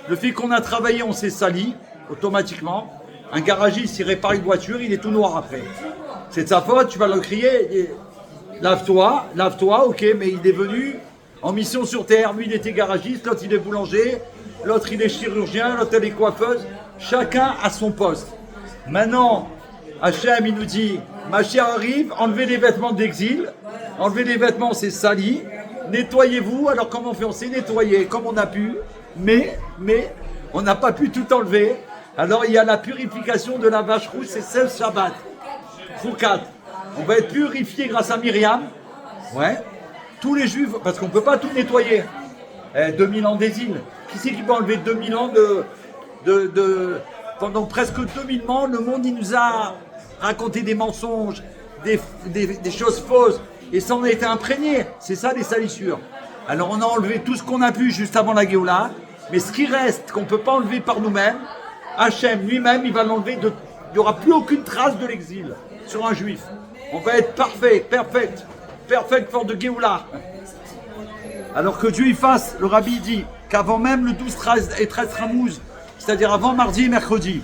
Le fait qu'on a travaillé, on s'est sali automatiquement. Un garagiste, il répare une voiture, il est tout noir après. C'est de sa faute, tu vas le crier, lave-toi, ok, mais il est venu en mission sur terre. Lui, il était garagiste, l'autre, il est boulanger, l'autre, il est chirurgien, l'autre, elle est coiffeuse. Chacun a son poste. Maintenant, Hachem, il nous dit, ma chère arrive, enlevez les vêtements d'exil. Enlever les vêtements, c'est sali. Nettoyez-vous. Alors comment on fait? On s'est nettoyé comme on a pu, mais on n'a pas pu tout enlever. Alors il y a la purification de la vache rouge, c'est 16 Shabbat. Troukat. On va être purifié grâce à Myriam. Ouais. Tous les juifs, parce qu'on ne peut pas tout nettoyer. 2000 ans d'exil. Qui c'est qui peut enlever 2000 ans Pendant presque 2000 ans, le monde, il nous a raconté des mensonges, des choses fausses. Et ça, on a été imprégné. C'est ça, les salissures. Alors, on a enlevé tout ce qu'on a pu juste avant la Géoula. Mais ce qui reste, qu'on ne peut pas enlever par nous-mêmes, Hachem lui-même, il va l'enlever. Il n'y aura plus aucune trace de l'exil sur un juif. On va être parfait for de Géoula. Alors que Dieu y fasse, le rabbi dit qu'avant même le 12 et 13 Tammuz, c'est-à-dire avant mardi et mercredi,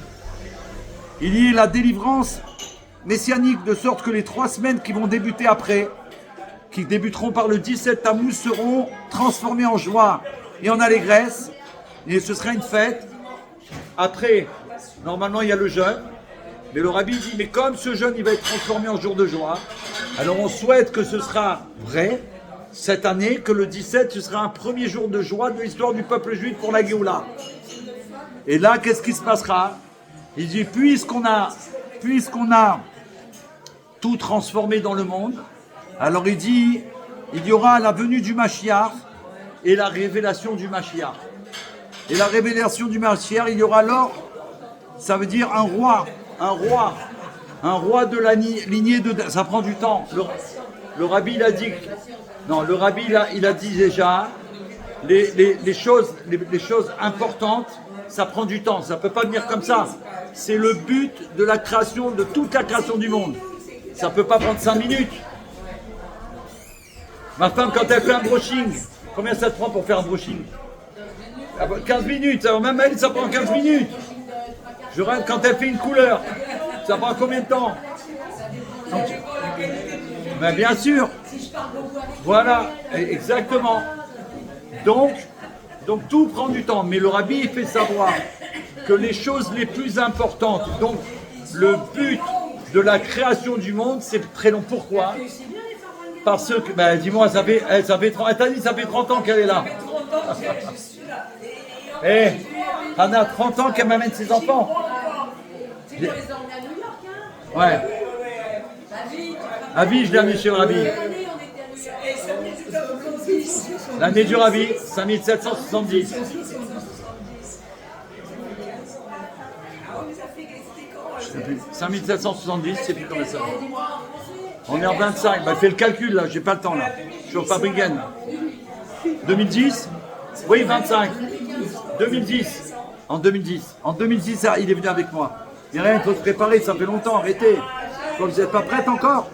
il y ait la délivrance messianique, de sorte que les 3 semaines qui vont débuter après, qui débuteront par le 17 Tammuz, seront transformées en joie et en allégresse, et ce sera une fête. Après, normalement il y a le jeûne, mais le rabbi dit, mais comme ce jeûne il va être transformé en jour de joie, alors on souhaite que ce sera vrai, cette année, que le 17, ce sera un premier jour de joie de l'histoire du peuple juif pour la Géoula. Et là, qu'est-ce qui se passera? Il dit, puisqu'on a tout transformé dans le monde, alors il dit, il y aura la venue du Mashiach et la révélation du Mashiach. Et la révélation du Mashiach, il y aura alors, ça veut dire un roi de la lignée de... Ça prend du temps. Le rabbi, il a dit... Non, le rabbi, il a dit déjà, les choses importantes, ça prend du temps. Ça ne peut pas venir comme ça. C'est le but de la création, de toute la création du monde. Ça ne peut pas prendre 5 minutes. Ma femme, quand elle fait un brushing, combien ça te prend pour faire un brushing? 15 minutes. Alors même elle, ça prend 15 minutes. Je rêve quand elle fait une couleur. Ça prend combien de temps? Mais bien sûr. Voilà, exactement. Donc tout prend du temps. Mais le rabbi, il fait savoir que les choses les plus importantes, donc le but de la création du monde, c'est très long. Pourquoi? Parce que, ben, dis-moi, ça fait 30, elle t'a dit, ça fait 30 ans qu'elle est là. Eh, Anna, 30 ans qu'elle m'amène ses enfants. Ouais. Rabbi, je l'ai amené chez le Rabbi. L'année du Rabbi, 5770. Je sais plus. 5770, je sais plus combien ça va. On est en 25. Bah, fais le calcul là, j'ai pas le temps là. Je suis au Fabriken. 2010? Oui, 25. 2010. En 2010. En 2010, il est venu avec moi. Il n'y a rien, il faut se préparer, ça fait longtemps, arrêtez. Vous n'êtes pas prête encore?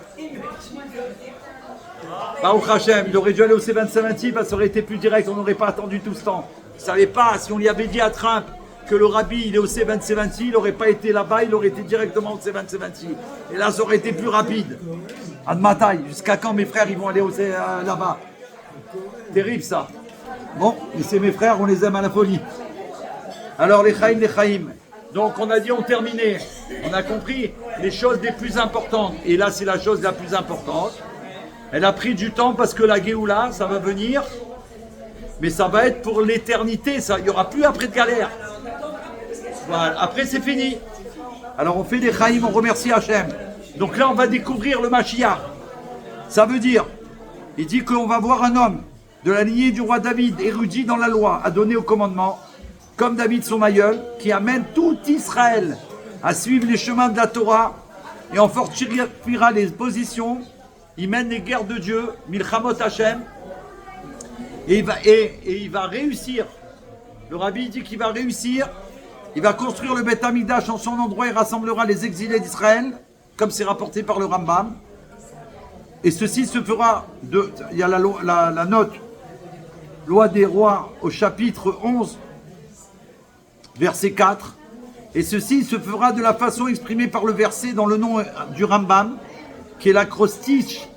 Baruch Hashem, il aurait dû aller au C27 parce que ça aurait été plus direct, on n'aurait pas attendu tout ce temps. Il ne savait pas, si on lui avait dit à Trump que le rabbi il est au C27, il n'aurait pas été là-bas, il aurait été directement au C27. Et là, ça aurait été plus rapide. Admataï, jusqu'à quand mes frères ils vont aller là-bas? Terrible ça. Bon, et c'est mes frères, on les aime à la folie. Alors les Chaim. Donc on a dit, on terminait. On a compris les choses les plus importantes. Et là, c'est la chose la plus importante. Elle a pris du temps parce que la Géoula, ça va venir. Mais ça va être pour l'éternité. Il n'y aura plus après de galère. Voilà. Après, c'est fini. Alors on fait des Chaim, on remercie Hachem. Donc là, on va découvrir le Mashiach. Ça veut dire, il dit qu'on va voir un homme de la lignée du roi David, érudit dans la loi, à donner au commandement, comme David son aïeul, qui amène tout Israël à suivre les chemins de la Torah et en fortifiera les positions. Il mène les guerres de Dieu, Milchamot Hashem, et il va réussir. Le rabbi dit qu'il va réussir. Il va construire le Beth Amikdash en son endroit et rassemblera les exilés d'Israël, comme c'est rapporté par le Rambam. Et ceci se fera, il y a la note, Loi des rois au chapitre 11, verset 4. Et ceci se fera de la façon exprimée par le verset dans le nom du Rambam, qui est l'acrostiche,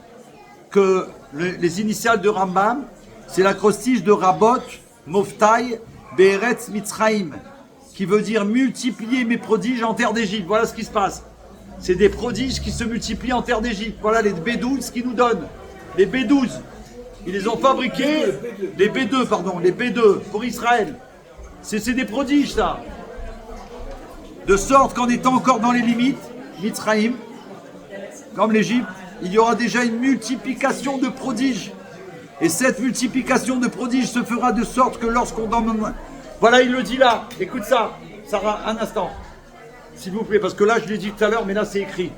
que les initiales de Rambam, c'est l'acrostiche de Rabot, Moftai, Be'eretz Mitzraïm, qui veut dire multiplier mes prodiges en terre d'Égypte. Voilà ce qui se passe. C'est des prodiges qui se multiplient en terre d'Égypte. Voilà les B12 qu'ils nous donnent. Les B12. Ils les ont fabriqués, les B2, pardon, les B2 pour Israël. C'est des prodiges, ça. De sorte qu'en étant encore dans les limites, Mitzraïm, comme l'Égypte, il y aura déjà une multiplication de prodiges. Et cette multiplication de prodiges se fera de sorte que lorsqu'on donne... Voilà, il le dit là. Écoute ça, Sarah, un instant. S'il vous plaît, parce que là, je l'ai dit tout à l'heure, mais là, c'est écrit.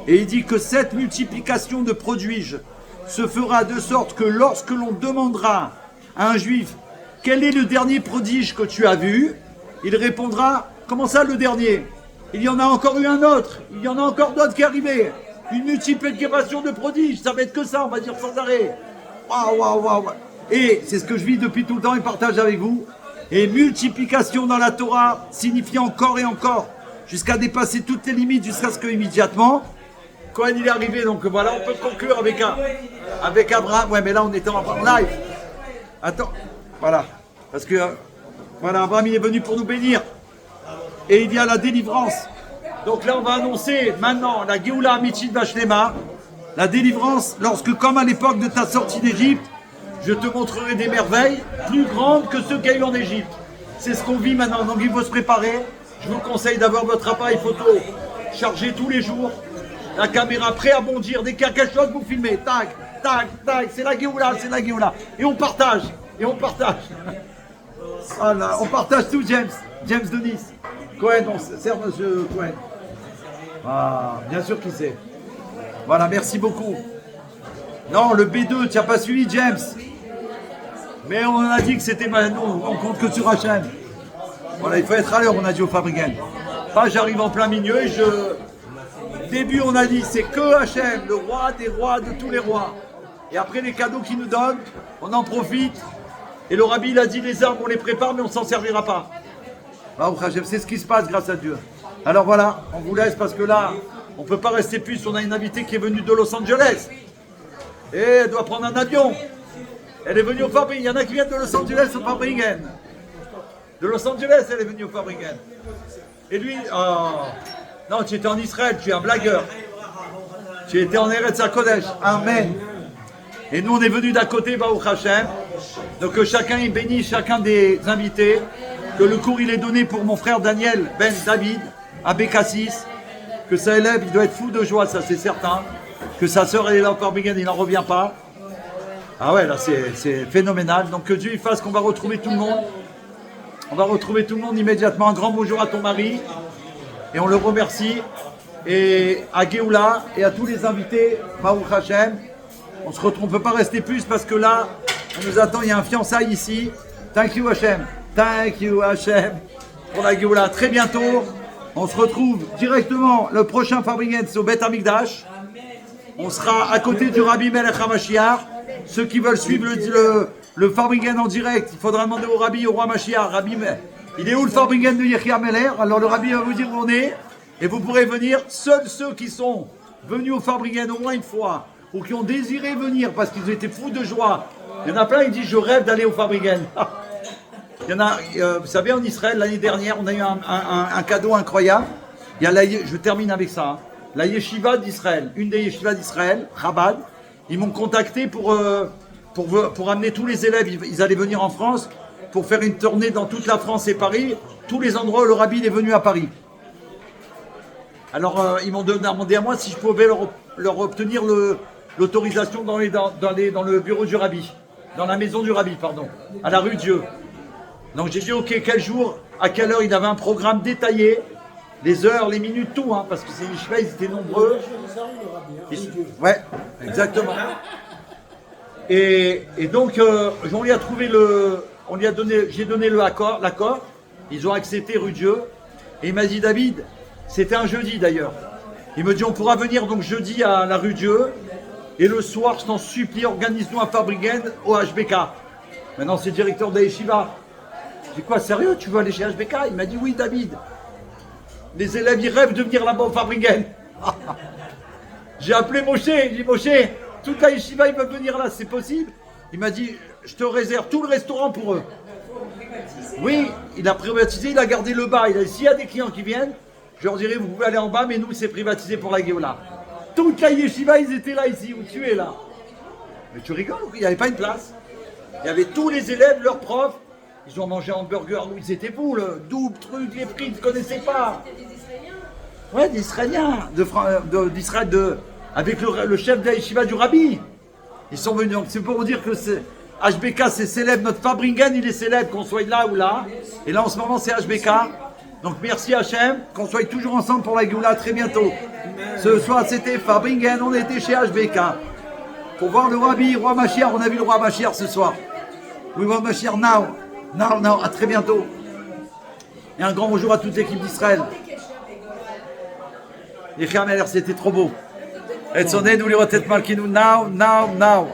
Et il dit que cette multiplication de prodiges se fera de sorte que lorsque l'on demandera à un juif quel est le dernier prodige que tu as vu, il répondra, comment ça le dernier? Il y en a encore eu un autre, il y en a encore d'autres qui arrivaient. Une multiplication de prodiges, ça va être que ça, on va dire sans arrêt. Waouh, waouh, waouh. Et c'est ce que je vis depuis tout le temps et partage avec vous. Et multiplication dans la Torah signifie encore et encore, jusqu'à dépasser toutes les limites, jusqu'à ce que immédiatement, quand il est arrivé, donc voilà, on peut conclure avec Abraham. Ouais, mais là on était en live. Attends, voilà. Parce que, voilà, Abraham il est venu pour nous bénir. Et il y a la délivrance. Donc là on va annoncer maintenant la Géoula Amitit Vashlema, la délivrance, lorsque comme à l'époque de ta sortie d'Égypte, je te montrerai des merveilles plus grandes que ceux qu'il y a eu en Égypte. C'est ce qu'on vit maintenant, donc il faut se préparer. Je vous conseille d'avoir votre appareil photo chargé tous les jours, la caméra prêt à bondir, dès qu'il y a quelque chose, vous filmez, tac, tac, tac, c'est la Géoula, c'est la Géoula. Et on partage, Voilà, on partage tout, James de Nice. Cohen, on sert monsieur Cohen. Ah, bien sûr qu'il sait. Voilà, merci beaucoup. Non, le B2, tu n'as pas suivi, James. Mais on a dit que c'était... Non, on compte que sur Hachem. Voilà, il faut être à l'heure, on a dit au Fabriguen. Pas j'arrive en plein milieu et Début, on a dit, c'est que Hachem, le roi des rois de tous les rois. Et après, les cadeaux qu'il nous donne, on en profite. Et le rabbi, il a dit, les armes, on les prépare, mais on ne s'en servira pas. Ah, Hachem, c'est ce qui se passe grâce à Dieu. Alors voilà, on vous laisse parce que là, on ne peut pas rester plus. On a une invitée qui est venue de Los Angeles. Et elle doit prendre un avion. Elle est venue au Fabriguen. Il y en a qui viennent de Los Angeles au Fabriguen. De Los Angeles, elle est venue au Fabriguen. Et lui, oh, non, tu étais en Israël, tu es un blagueur. Tu étais en Eretz HaKodesh. Amen. Et nous, on est venus d'à côté, Baruch Hashem. Donc que chacun il bénit chacun des invités. Que le cours il est donné pour mon frère Daniel Ben David à Bécassis. Que sa élève, il doit être fou de joie, ça c'est certain. Que sa sœur, elle est là au Fabriguen, il n'en revient pas. Ah ouais, là c'est phénoménal. Donc que Dieu il fasse qu'on va retrouver tout le monde. On va retrouver tout le monde immédiatement. Un grand bonjour à ton mari. Et on le remercie. Et à Géoula et à tous les invités, Baruch Hashem. On se retrouve, on ne peut pas rester plus parce que là, on nous attend, il y a un fiançailles ici. Thank you Hashem. Thank you Hashem. Pour la Géoula. Très bientôt, on se retrouve directement. Le prochain Fabriguen, c'est au Beth Amikdash. On sera à côté du Rabbi Melech HaMashiach. Ceux qui veulent suivre le Fabriguen en direct, il faudra demander au Rabbi, au roi Mashiach. Rabbi, il est où le Fabriguen de Yechia Meller? Alors le Rabbi va vous dire où on est. Et vous pourrez venir. Seuls ceux qui sont venus au Fabriguen au moins une fois, ou qui ont désiré venir parce qu'ils étaient fous de joie. Il y en a plein qui disent je rêve d'aller au Fabriguen. Il y en a, vous savez, en Israël, l'année dernière, on a eu un cadeau incroyable. Il y a je termine avec ça. Hein. La yeshiva d'Israël, une des yeshivas d'Israël, Chabad, ils m'ont contacté pour amener tous les élèves. Ils allaient venir en France pour faire une tournée dans toute la France et Paris. Tous les endroits où le Rabbi est venu à Paris. Alors, ils m'ont demandé à moi si je pouvais leur obtenir l'autorisation dans le bureau du Rabbi, dans la maison du Rabbi, pardon, à la rue Dieu. Donc j'ai dit, ok, quel jour, à quelle heure, il avait un programme détaillé, les heures, les minutes, tout, hein, parce que ces yeshivas, ils étaient nombreux. Ouais, exactement. Et donc, on lui a trouvé j'ai donné l'accord, ils ont accepté rue Dieu, et il m'a dit, David, c'était un jeudi d'ailleurs. Il me dit, on pourra venir donc jeudi à la rue Dieu, et le soir, je t'en supplie, organise-nous un Fabriguen au HBK. Maintenant, c'est le directeur de la yeshiva. J'ai dit, quoi, sérieux, tu veux aller chez HBK? Il m'a dit, oui, David. Les élèves, ils rêvent de venir là-bas au Fabriguen. J'ai appelé Moshe, j'ai dit, Moshe, toute la yeshiva, ils peuvent venir là, c'est possible? Il m'a dit, je te réserve tout le restaurant pour eux. Oui, il a privatisé, il a gardé le bas. Il a dit, s'il y a des clients qui viennent, je leur dirai, vous pouvez aller en bas, mais nous, c'est privatisé pour la Géoula. Toute la yeshiva, ils étaient là, ici, où tu es là. Mais tu rigoles, il n'y avait pas une place. Il y avait tous les élèves, leurs profs. Ils ont mangé un hamburger, ils étaient poules, double, truc, les frites, ils ne connaissaient pas. Ouais, des Israéliens, d'Israël, avec le chef de la yeshiva du Rabbi. Ils sont venus. Donc c'est pour vous dire que HBK c'est célèbre. Notre Fabringen il est célèbre, qu'on soit là ou là. Et là en ce moment c'est HBK. Donc merci Hachem, qu'on soit toujours ensemble pour la Géoula très bientôt. Ce soir c'était Fabringen, on était chez HBK. Pour voir le Rabbi, Roi Mashiach, on a vu le Roi Mashiach ce soir. Oui, Roi Mashiach, now, à très bientôt. Et un grand bonjour à toute l'équipe d'Israël. Les Khamer, c'était trop beau. Et sonné, nous les retraites malkinu, now.